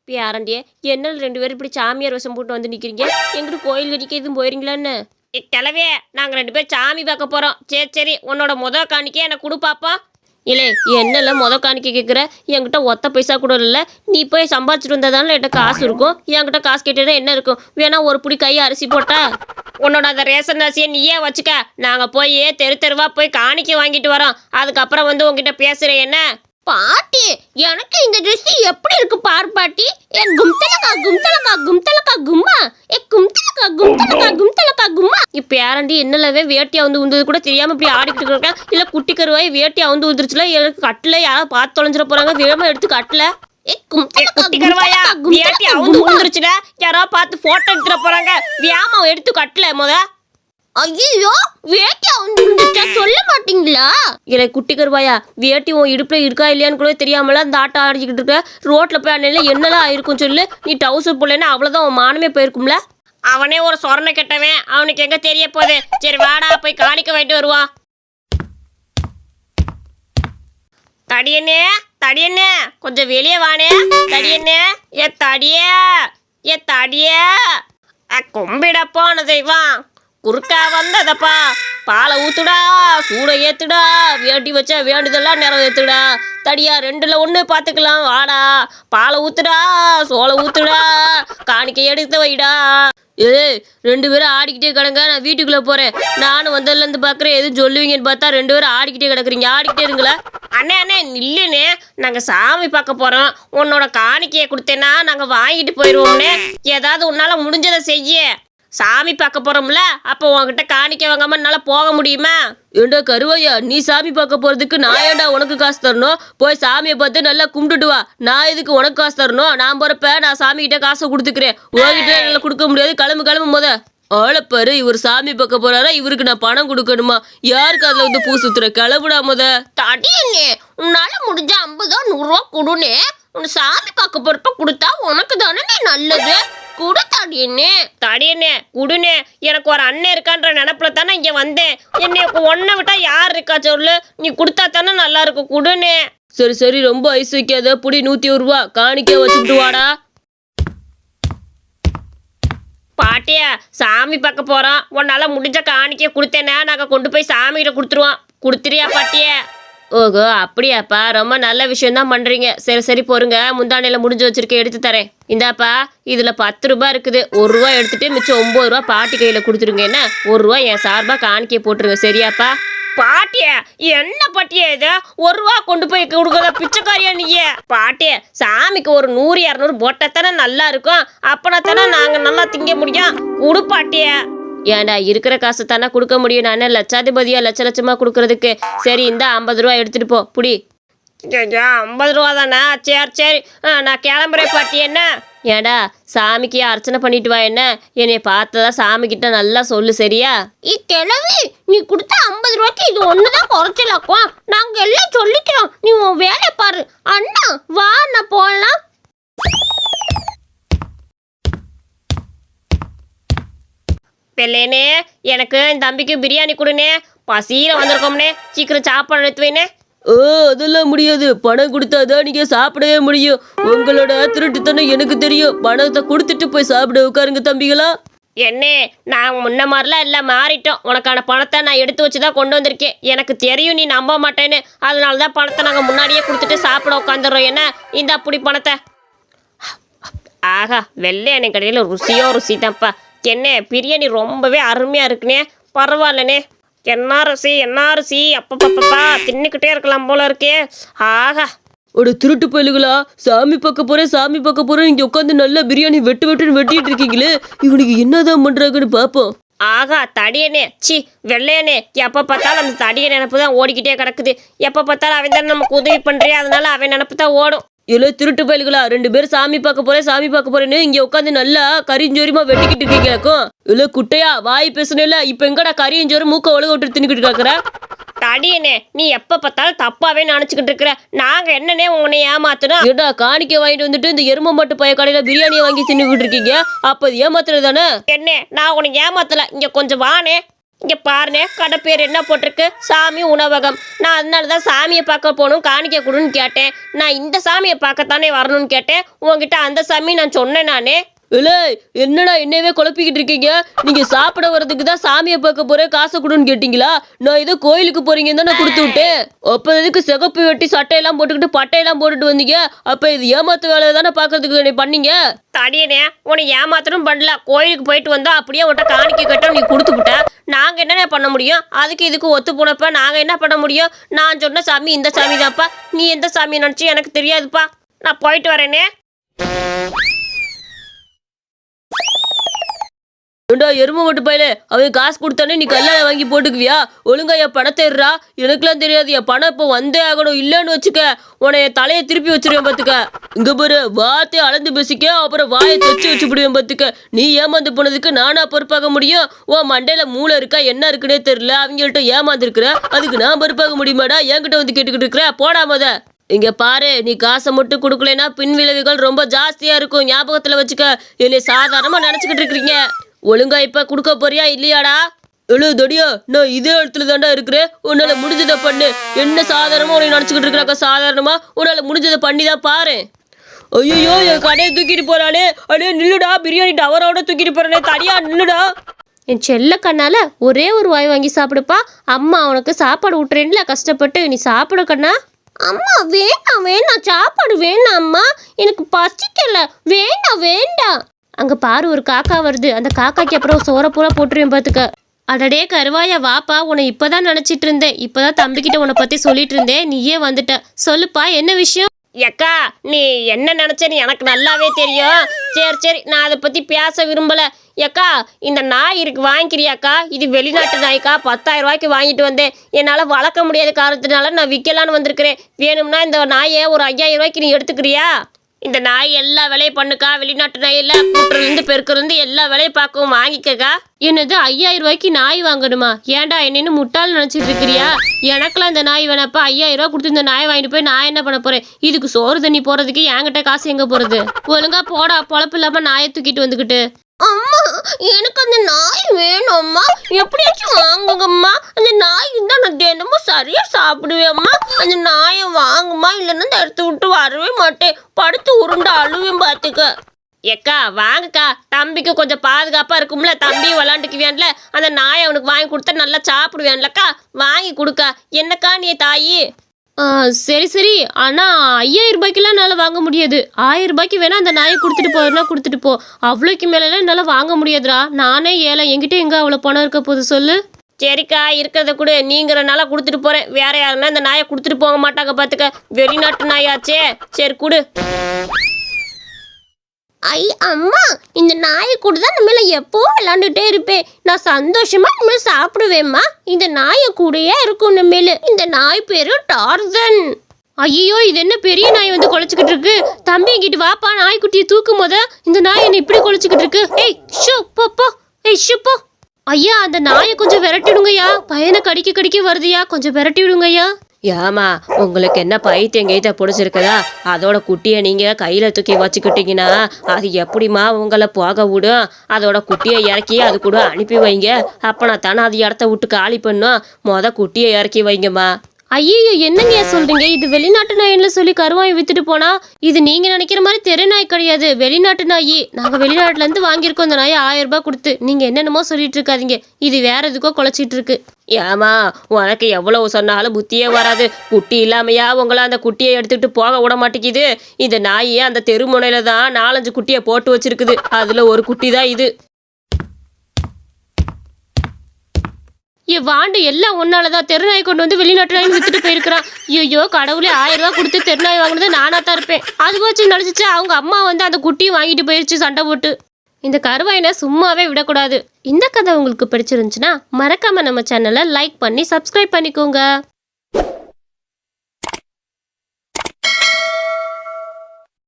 பேரண்டியே என்ன 2 பேரும் இப்படி சாமியார் வேஷம் போட்டு வந்து நிற்கிறீங்க? எங்கிட்ட கோயில் கடிக்க எதுவும் போயிருங்களான்னு? கிளவே நாங்கள் 2 பேரும் சாமி பார்க்க போகிறோம். சரி சரி உன்னோட முத காணிக்கே எனக்கு கொடு பாப்பா. இல்லை என்னெல்லாம் முத காணிக்க கேட்குற? என்கிட்ட ஒத்த பைசா கூட இல்லை. நீ போய் சம்பாதிச்சிட்டு வந்ததால என்கிட்ட காசு இருக்கும். என்கிட்ட காசு கேட்டேன்னா என்ன இருக்கும்? வேணா ஒரு புடி கை அரிசி போட்டா உன்னோட அந்த ரேஷன் அரிசியை நீயே வச்சுக்க. நாங்கள் போய் தெரு தெருவா போய் காணிக்க வாங்கிட்டு வரோம். அதுக்கப்புறம் வந்து உங்ககிட்ட பேசுகிறேன் என்ன? பாட்டி எனக்கு இந்த ட்ரெஸ் எப்படி இருக்கு பாரு பாட்டி. என் கும்தலக்கா கும்தலக்கா கும்தலக்கா கும்மா கும்தலக்கா கும்தலக்கா கும்தலக்கா கும்மா. இப்போ யாரண்டி என்னலவே வேட்டியா வந்து உந்தது கூட தெரியாம இப்படி ஆடிக்கிட்டு இருக்கேன். இல்லை குட்டி கருவாய் வேட்டியா வந்து உந்துருச்சுல. எனக்கு கட்டில யாராவது பார்த்து தொலைஞ்சிட போறாங்க. வேகமா எடுத்து கட்டல. குட்டி கருவாயா வேட்டி அவங்க உந்துருச்சுல. யாராவது பார்த்து போட்டோ எடுத்துட போறாங்க. வேகமா எடுத்து கட்டல முத. ஐயோ வேட்டி வந்துருந்துச்சா சொல்ல மாட்டீங்களா? இல்லை குட்டி கருவாயா வேட்டி உன் இடுப்பில் இருக்கா இல்லையான்னு கூட தெரியாமல அந்த ஆட்டம் ஆடிக்கிட்டு இருக்க. ரோட்டில் போய் அன்னையில என்னெல்லாம் ஆயிருக்கும் சொல்லு. நீ டவுசர் போடலன்னா அவ்வளோதான் உன் மானமே போயிருக்கும்ல. அவனே ஒரு சொரணை கெட்டவன். அவனுக்கு எங்கே தெரிய போகுது. சரி வாடா போய் காணிக்க வாங்கிட்டு வருவான். தடியண்ணே தடியண்ணே கொஞ்சம் வெளியே வானே. தடியண்ணே ஏ தடியே கும்பிடப்போன தெய்வம் குறுக்கா வந்ததப்பா. பாலை ஊத்துடா சூடை ஏத்துடா. வேட்டி வச்சா வேண்டுதெல்லாம் நிறைவேற்றுடா. தடியா 2ல் 1 பார்த்துக்கலாம் வாடா. பாலை ஊத்துடா சோளை ஊத்துடா. காணிக்கை எடுத்து வைடா. 2 பேரும் ஆடிக்கிட்டே கிடங்க. நான் வீட்டுக்குள்ளே போகிறேன். நானும் வந்ததுலேருந்து பார்க்குறேன் எதுவும் சொல்லுவீங்கன்னு பார்த்தா 2 பேரும் ஆடிக்கிட்டே கிடக்குறீங்க. ஆடிக்கிட்டே இருங்களா? அண்ணே இல்லைண்ணே நாங்கள் சாமி பார்க்க போகிறோம். உன்னோட காணிக்கையை கொடுத்தேன்னா நாங்கள் வாங்கிட்டு போயிடுவோம்னே. ஏதாவது உன்னால் முடிஞ்சதை செய்ய. சாமி பார்க்க போகிறோம்ல அப்போ உன்கிட்ட காணிக்க வாங்காம என்னால் போக முடியுமா? ஏண்டா கருவாயா நீ சாமி பார்க்க போகிறதுக்கு நான் ஏண்டா உனக்கு காசு தரணும்? போய் சாமியை பார்த்து நல்லா கும்பிட்டுட்டு வா. நான் எதுக்கு உனக்கு காசு தரணும்? நான் போகிறப்ப நான் சாமிக்கிட்ட காசை கொடுத்துக்கிறேன். உங்ககிட்ட நல்லா கொடுக்க முடியாது. கிளம்பு முத. ஆளப்பாரு இவர் சாமி பார்க்க போறாரா? இவருக்கு நான் பணம் கொடுக்கணுமா? யாருக்கு அதில் வந்து பூ சுத்துற? கிளம்புடா முத. தடியண்ணே உன்னால முடிஞ்ச 50 100 கொடுனே. உன்னை சாமி பார்க்க போறப்ப கொடுத்தா உனக்கு தானே நல்லது. குடு தடியண்ணே குடுனே. எனக்கு ஒரு அண்ணன் இருக்கான்ற நினப்புல தானே இங்கே வந்தேன். என்னை ஒன்றை விட்டா யார் இருக்கா சொல்லு. நீ கொடுத்தா தானே நல்லா இருக்கும். குடுனே. சரி ரொம்ப ஐஸ் வைக்காத. புடி 101 ரூபா காணிக்க வச்சுட்டு வாடா. பாட்டியா சாமி பார்க்க போகிறோம். உன்னால் முடிஞ்ச காணிக்க கொடுத்தேன்னா நாங்கள் கொண்டு போய் சாமிகிட்ட கொடுத்துருவோம். கொடுத்துறியா பாட்டியா? ஓஹோ அப்படியாப்பா ரொம்ப நல்ல விஷயந்தான் பண்ணுறீங்க. சரி பொறுங்க. முந்தானையில் முடிஞ்சு வச்சுருக்கேன் எடுத்து தரேன். இந்தாப்பா இதில் 10 ரூபா இருக்குது. 1 ரூபா எடுத்துகிட்டு மிச்சம் 9 ரூபா பாட்டி கையில் கொடுத்துருங்க. என்ன 1 ரூபா என் சார்பாக காணிக்கை போட்டுருங்க. சரியாப்பா? பாட்டியா என்ன பாட்டியா இது 1 ரூபா கொண்டு போய் கொடுக்குறத பிச்சைக்காரியா நீயே? பாட்டியா சாமிக்கு ஒரு 100 200 போட்டாத்தானே நல்லா இருக்கும். அப்பனா தானே நாங்கள் நல்லா திங்க முடியும். கொடு பாட்டியா. ஏன்டா இருக்கிற காசு தானே கொடுக்க முடியும். நான் லட்சாதிபதியா லட்சமாக கொடுக்கறதுக்கு. சரி இந்த 50 ரூபா எடுத்துகிட்டு போ. புடி. 50 ரூபா தானே? சரி நான் கிளம்புறேன் பாட்டி. என்ன ஏண்டா சாமிக்கு அர்ச்சனை பண்ணிட்டு வா. என்ன என்னைய பார்த்ததா சாமிக்கிட்ட நல்லா சொல்லு. சரியா? கிளவி நீ கொடுத்த 50 ரூபாய்க்கு இது ஒண்ணுதான் குறைச்சலாக்கும். நாங்க எல்லாம் சொல்லிக்கிறோம். நீ உன் வேலை பாரு. அண்ணா வா நான் போகலாம். பெல்லேனே எனக்கு என் தம்பிக்கு பிரியாணி கொடுனே. பசியில் வந்திருக்கோம்னே. சீக்கிரம் சாப்பாடு எடுத்து வைனே. அதெல்லாம் முடியாது. பணம் கொடுத்தாதான் நீங்கள் சாப்பிடவே முடியும். உங்களோட திருட்டுத்தனம் எனக்கு தெரியும். பணத்தை கொடுத்துட்டு போய் சாப்பிட உட்காருங்க தம்பிகளா. என்னே நான் முன்ன மாதிரிலாம் எல்லாம் மாறிட்டோம். உனக்கான பணத்தை நான் எடுத்து வச்சு தான் கொண்டு வந்திருக்கேன். எனக்கு தெரியும் நீ நம்ப மாட்டேன்னு. அதனால தான் பணத்தை நாங்கள் முன்னாடியே கொடுத்துட்டு சாப்பிட உட்காந்துடுறோம். என்ன இந்த அப்படி பணத்தை. ஆஹா வெள்ளை எண்ணெய் கடையில் ருசி தான்ப்பா. என்ன பிரியாணி ரொம்பவே அருமையாக இருக்குண்ணே. பரவாயில்லண்ணே. என்ன ருசி அப்பப்பா தின்னுக்கிட்டே இருக்கலாம் போல இருக்கே. ஆஹா ஒரு திருட்டு பயிலுகளா. சாமி பார்க்க போகிறேன் இங்கே உட்காந்து நல்லா பிரியாணி வெட்டுன்னு வெட்டிட்டு இருக்கீங்களே. இவனுக்கு என்னதான் பண்ணுறாங்கன்னு பார்ப்போம். ஆகா தடியனே வெள்ளையனே எப்போ பார்த்தாலும் அந்த தடிய நினப்பு தான் ஓடிக்கிட்டே கிடக்குது. எப்போ பார்த்தாலும் அவன் தானே நமக்கு உதவி பண்ணுறியா. அதனால அவன் நினப்பு தான் ஓடும். இல்லை திருட்டு பயல்களா 2 பேரும் சாமி பார்க்க போறேன்னு இங்கே உட்காந்து நல்லா கரிஞ்சோரிமா வெட்டிக்கிட்டு இருக்கீங்களாக்கும். இல்லை குட்டையா வாய் பேசணும்ல. இப்போ எங்கடா கரிஞ்சோறு மூக்க ஒழுக விட்டு தின்னுக்கிட்டு இருக்கிற? தடியனே நீ எப்போ பார்த்தாலும் தப்பாவே நினச்சிக்கிட்டு இருக்கிற. நாங்கள் என்னன்னே உன்னை ஏமாத்தணும். ஏடா காணிக்கை வாங்கிட்டு வந்துட்டு இந்த எரும மாட்டு பைய கடையில் பிரியாணியை வாங்கி தின்னுக்கிட்டு இருக்கீங்க. அப்போ அது ஏமாத்துறது தானே? என்ன நான் உனக்கு ஏமாத்தலை. இங்கே கொஞ்சம் வானே. இங்கே பாருனே, கடை பேர் என்ன போட்டிருக்கு? சாமி உணவகம். நான் அதனால தான் சாமியை பார்க்க போகணும், காணிக்க கொடுன்னு கேட்டேன். நான் இந்த சாமியை பார்க்கத்தானே வரணும்னு கேட்டேன். உங்ககிட்ட அந்த சாமி நான் சொன்னேன் நானே. இல்லை, என்னடா என்னவே குழப்பிக்கிட்டு இருக்கீங்க? நீங்கள் சாப்பிட வர்றதுக்கு தான் சாமியை பார்க்க போகிறேன், காசை கொடுன்னு கேட்டிங்களா? நான் ஏதோ கோயிலுக்கு போகிறீங்கன்னு தான் நான் கொடுத்து விட்டேன். அப்போ எதுக்கு சிகப்பு வெட்டி சட்டையெல்லாம் போட்டுக்கிட்டு பட்டையெல்லாம் போட்டுட்டு வந்தீங்க? அப்போ இது ஏமாத்து வேலையை தானே பார்க்கறதுக்கு நீ பண்ணீங்க? தடியனே, உன்னை ஏமாத்தணும் பண்ணல. கோயிலுக்கு போயிட்டு வந்தா அப்படியே உன்ட்ட காணிக்க கட்ட நீ கொடுத்து விட்ட. நாங்கள் என்னென்ன பண்ண முடியும்? அதுக்கு இதுக்கு ஒத்து போனப்ப நாங்கள் என்ன பண்ண முடியும்? நான் சொன்ன சாமி இந்த சாமி தான்ப்பா. நீ எந்த சாமியை நினச்சி எனக்கு தெரியாதுப்பா. நான் போயிட்டு வரேனே. ஏண்டா எருமை மட்டும் பயில, அவங்க காசு கொடுத்தானே நீ கல்யாணம் வாங்கி போட்டுக்குவியா? ஒழுங்கா என் பணத்தை இருறா. எனக்குலாம் தெரியாது. என் பணம் இப்போ வந்தே ஆகணும். இல்லைன்னு வச்சுக்க, உன்னை என் தலையை திருப்பி வச்சிருவேன் பார்த்துக்க. இங்கே பாரு, வார்த்தையை அளந்து பேசிக்க, அப்புறம் வாயை தச்சு வச்சு விடுவேன் பார்த்துக்க. நீ ஏமாந்து போனதுக்கு நானா பொறுப்பாக முடியும்? உன் மண்டையில் மூளை இருக்கா என்ன இருக்குன்னே தெரியல. அவங்கள்ட்ட ஏமாந்துருக்குற, அதுக்கு நான் பொறுப்பாக முடியுமாடா? என்கிட்ட வந்து கேட்டுக்கிட்டு இருக்கிற? போடாமத. இங்க பாரு, நீ காசை மட்டும் கொடுக்கலனா பின் விளைவுகள் ரொம்ப ஜாஸ்தியா இருக்கும். ஞாபகத்துல வச்சுக்க. என்னை சாதாரணமா நினைச்சுக்கிட்டு இருக்கிறீங்க. ஒழுங்கா இப்ப கொடுக்க போறியா இல்லையாடா? எழு தடியா, நான் இதே இடத்துல தாண்டா இருக்கிறேன். உன்னால முடிஞ்சதை பண்ணு. என்ன சாதாரணமா உன்னை நினைச்சுக்கிட்டு இருக்கிறாக்கா? சாதாரணமா உன்னால முடிஞ்சதை பண்ணி தான் பாரு. ஐயோ, என் கடையை தூக்கிட்டு போறானே. அடே நில்லுடா, பிரியாணி டவரோட தூக்கிட்டு போறானே. தடியா நில்லுடா. என் செல்ல கண்ணால் ஒரே ஒரு வாய் வாங்கி சாப்பிடுப்பா. அம்மா உனக்கு சாப்பாடு விட்டுறேன்ல கஷ்டப்பட்டு, நீ சாப்பிடு கண்ணா. அம்மா வேண்டாம் வேண்டாம், சாப்பாடு வேண்டாம் அம்மா, எனக்கு பசிக்கல, வேண்டாம் வேண்டாம். அங்கே பாரு, ஒரு காக்கா வருது. அந்த காக்காக்கு அப்புறம் சோற பூரா போட்டுருவேன் பார்த்துக்க. அடடே கருவாயா, வாப்பா. உன்னை இப்போதான் நினச்சிட்டு இருந்தேன். இப்போதான் தம்பிக்கிட்ட உன்னை பற்றி சொல்லிட்டு இருந்தேன். நீயே வந்துட்ட. சொல்லுப்பா, என்ன விஷயம்? எக்கா, நீ என்ன நினச்சேன்னு எனக்கு நல்லாவே தெரியும். சரி, நான் அதை பற்றி பேச விரும்பலை. எக்கா, இந்த நாய் இருக்கு, வாங்கிக்கிறியாக்கா? இது வெளிநாட்டு நாய்க்கா. 10,000 ரூபாய்க்கு வாங்கிட்டு வந்தேன். என்னால் வளர்க்க முடியாத காரணத்தினால நான் விற்கலான்னு வந்திருக்கிறேன். வேணும்னா இந்த நாயை ஒரு 5,000 ரூபாய்க்கு நீ எடுத்துக்கிறியா? இந்த நாய் எல்லா வேலையும் பண்ணுக்கா. வெளிநாட்டு நாய் இல்லை, கூட்டுறதுலேருந்து பெருக்கிறதுலேருந்து எல்லா வேலையும் பார்க்கவும். வாங்கிக்கக்கா. என்னது 5,000 ரூபாய்க்கு நாய் வாங்கணுமா? ஏன்டா என்னன்னு முட்டாள் நினச்சிட்டு இருக்கிறியா? எனக்கெல்லாம் இந்த நாய் வேணாப்பா. 5,000 ரூபா கொடுத்து இந்த நாயை வாங்கிட்டு போய் நான் என்ன பண்ண போகிறேன்? இதுக்கு சோறு தண்ணி போகிறதுக்கு என்கிட்ட காசு எங்கே போகிறது? ஒழுங்கா போடா, பொழப்பு இல்லாமல் நாயை தூக்கிட்டு வந்துக்கிட்டு. அம்மா, எனக்கு அந்த நாய் வேணும்மா. எப்படியாச்சும் வாங்குங்கம்மா. அந்த நாய் இருந்தால் நான் தினமும் சரியாக சாப்பிடுவேம்மா. அந்த நாயை வாங்குமா, இல்லைன்னா இந்த இடத்த விட்டு வரவே மாட்டேன். படுத்து உருண்டு அழுவேன் பார்த்துக்க. எக்கா வாங்கக்கா. தம்பிக்கு கொஞ்சம் பாதுகாப்பாக இருக்கும்ல. தம்பி விளாண்டுக்குவேன்ல. அந்த நாயை அவனுக்கு வாங்கி கொடுத்தா நல்லா சாப்பிடுவேன்லக்கா. வாங்கி கொடுக்கா. என்னக்கா நீ தாயி? சரி, ஆனால் 5,000 ரூபாய்க்கெல்லாம் என்னால் வாங்க முடியாது. 1000 ரூபாய்க்கு வேணால் அந்த நாயை கொடுத்துட்டு போறதுனா கொடுத்துட்டு போ. அவ்வளோக்கு மேலெல்லாம் என்னால் வாங்க முடியாதுடா. நானே ஏழை, என்கிட்ட எங்கே அவ்வளோ பணம் இருக்க போகுது சொல்லு. சரிக்கா, இருக்கிறத கூட நீங்கிறனால கொடுத்துட்டு போகிறேன். வேற யாருன்னா இந்த நாயை கொடுத்துட்டு போக மாட்டாங்க பார்த்துக்க. வெளிநாட்டு நாயாச்சே. சரி கொடு. ஐ அம்மா, இந்த நாயை கூட தான் நம்ம எப்பவும் விளாண்டுட்டே இருப்பேன். நான் சந்தோஷமா நம்ம சாப்பிடுவேம்மா. இந்த நாயை கூடயே இருக்கும் நம்மள. இந்த நாய் பேரு டார்சன். ஐயோ, இது என்ன பெரிய நாய் வந்து குலைச்சிக்கிட்டு இருக்கு? தம்பி கிட்ட வாப்பா, நாய்க்குட்டியை தூக்கும் போத. இந்த நாய் என்ன இப்படி குலைச்சிக்கிட்டு இருக்கு? ஏய் ஷோ போ. ஏய் ஷோ போ. ஐயா, அந்த நாயை கொஞ்சம் விரட்டிடுங்கய்யா. பையனை கடிக்க வருதுயா, கொஞ்சம் விரட்டி விடுங்கய்யா. ஏமா, உங்களுக்கு என்ன பைத்தியம் கைத்த பிடிச்சிருக்குதா? அதோட குட்டியை நீங்கள் கையில் தூக்கி வச்சுக்கிட்டீங்கன்னா அது எப்படிமா உங்களை போக விடும்? அதோட குட்டியை இறக்கி அது கூட அனுப்பி வைங்க. அப்போனா தானே அது இடத்த விட்டு காலி பண்ணும். குட்டியை இறக்கி வைங்கம்மா. ஐயோ, என்னங்கய்யா சொல்றீங்க? இது வெளிநாட்டு நாயின்னு சொல்லி கருவாய் வித்துட்டு போனா, இது நீங்க நினைக்கிற மாதிரி தெரு நாய் கிடையாது, வெளிநாட்டு நாய். நாங்க வெளிநாட்டுல இருந்து வாங்கியிருக்கோம் இந்த நாயை 1000 ரூபாய் கொடுத்து. நீங்க என்னென்னமோ சொல்லிட்டு இருக்காதீங்க. இது வேற எதுக்கோ குலைச்சிட்டு இருக்கு. ஏமா, உனக்கு எவ்வளவு சொன்னாலும் புத்தியே வராது. குட்டி இல்லாமையா உங்களை அந்த குட்டியை எடுத்துட்டு போக விட மாட்டேங்குது. இந்த நாயை அந்த தெருமுனையில தான் 4-5 குட்டியை போட்டு வச்சிருக்குது. அதுல ஒரு குட்டி தான் இது. வாண்டு எல்லாம் ஒன்னாலதான் தெருநாய் கொண்டு வந்து வெளிநாட்டு நாய் வித்துட்டு போயிருக்கிறான். ஐயோ கடவுளே, 1000 ரூபாய் கொடுத்து தெருநாய் வாங்கினது நானா தான் இருப்பேன். அது வச்சு நினைச்சிச்சு அவங்க அம்மா வந்து அந்த குட்டியும் வாங்கிட்டு போயிருச்சு சண்டை போட்டு. இந்த கருவாயினை சும்மாவே விடக்கூடாது. இந்த கதை உங்களுக்கு பிடிச்சிருந்துச்சுன்னா மறக்காம நம்ம சேனலை லைக் பண்ணி சப்ஸ்கிரைப் பண்ணிக்கோங்க.